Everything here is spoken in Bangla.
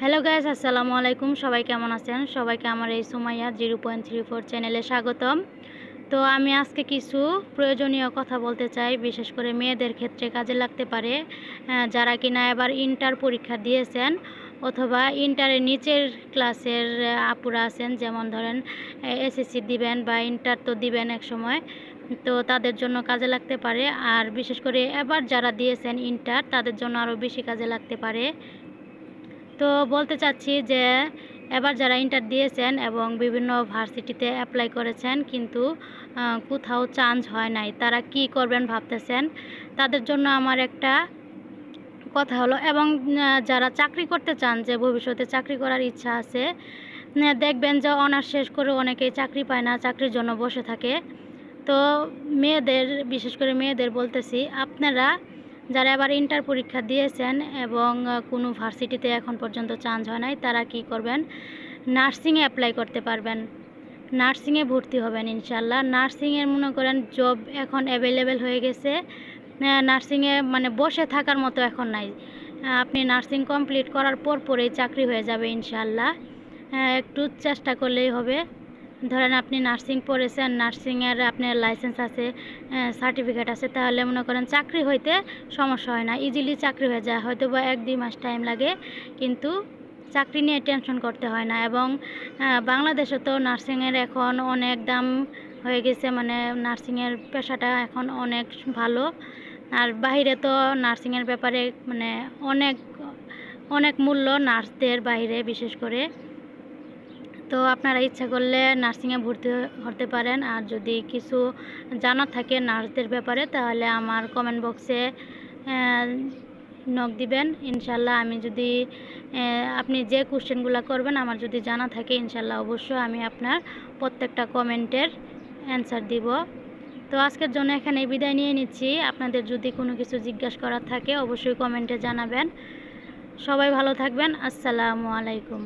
হ্যালো গাইস, আসসালামু আলাইকুম। সবাই কেমন আছেন? সবাইকে আমার এই সুমাইয়া 0.34 চ্যানেলে স্বাগতম। তো আমি আজকে কিছু প্রয়োজনীয় কথা বলতে চাই, বিশেষ করে মেয়েদের ক্ষেত্রে কাজে লাগতে পারে। যারা কিনা এবার ইন্টার পরীক্ষা দিয়েছেন অথবা ইন্টারের নিচের ক্লাসের আপুরা আছেন, যেমন ধরেন এসএসসি দিবেন বা ইন্টার তো দিবেন একসময়, তো তাদের জন্য কাজে লাগতে পারে। আর বিশেষ করে এবার যারা দিয়েছেন ইন্টার, তাদের জন্য আরও বেশি কাজে লাগতে পারে। তো বলতে চাচ্ছি যে এবার যারা ইন্টার দিয়েছেন এবং বিভিন্ন ভার্সিটিতে অ্যাপ্লাই করেছেন কিন্তু কোথাও চান্স হয় নাই, তারা কি করবেন ভাবতেছেন, তাদের জন্য আমার একটা কথা হলো। এবং যারা চাকরি করতে চান, যে ভবিষ্যতে চাকরি করার ইচ্ছা আছে, দেখবেন যে অনার্স শেষ করে অনেকেই চাকরি পায় না, চাকরির জন্য বসে থাকে। তো মেয়েদের, বিশেষ করে মেয়েদের বলতেছি, আপনারা যারা এবার ইন্টার পরীক্ষা দিয়েছেন এবং কোনো ভার্সিটিতে এখন পর্যন্ত চান্স হয় নাই, তারা কি করবেন, নার্সিংয়ে অ্যাপ্লাই করতে পারবেন। নার্সিংয়ে ভর্তি হবেন ইনশাল্লাহ। নার্সিংয়ের মনে করেন জব এখন অ্যাভেলেবেল হয়ে গেছে। নার্সিংয়ে মানে বসে থাকার মতো এখন নাই। আপনি নার্সিং কমপ্লিট করার পরেই চাকরি হয়ে যাবে ইনশাল্লাহ। একটু চেষ্টা করলেই হবে। ধরেন আপনি নার্সিং পড়েছেন, নার্সিংয়ের আপনার লাইসেন্স আছে, সার্টিফিকেট আছে, তাহলে মনে করেন চাকরি হইতে সমস্যা হয় না, ইজিলি চাকরি হয়ে যায়। হয়তো বা 1-2 মাস টাইম লাগে, কিন্তু চাকরি নিয়ে টেনশন করতে হয় না। এবং বাংলাদেশে তো নার্সিংয়ের এখন অনেক দাম হয়ে গেছে, মানে নার্সিংয়ের পেশাটা এখন অনেক ভালো। আর বাইরে তো নার্সিংয়ের ব্যাপারে মানে অনেক অনেক মূল্য নার্সদের বাইরে, বিশেষ করে। তো আপনারা ইচ্ছা করলে নার্সিংয়ে ভর্তি হতে পারেন। আর যদি কিছু জানার থাকে নার্সদের ব্যাপারে, তাহলে আমার কমেন্ট বক্সে নক দিবেন ইনশাল্লাহ। আমি যদি আপনি যে কোশ্চেনগুলো করবেন আমার যদি জানা থাকে, ইনশাল্লাহ অবশ্যই আমি আপনার প্রত্যেকটা কমেন্টের অ্যান্সার দিব। তো আজকের জন্য এখানেই বিদায় নিয়ে নিচ্ছি। আপনাদের যদি কোনো কিছু জিজ্ঞাসা করার থাকে অবশ্যই কমেন্টে জানাবেন। সবাই ভালো থাকবেন। আসসালামু আলাইকুম।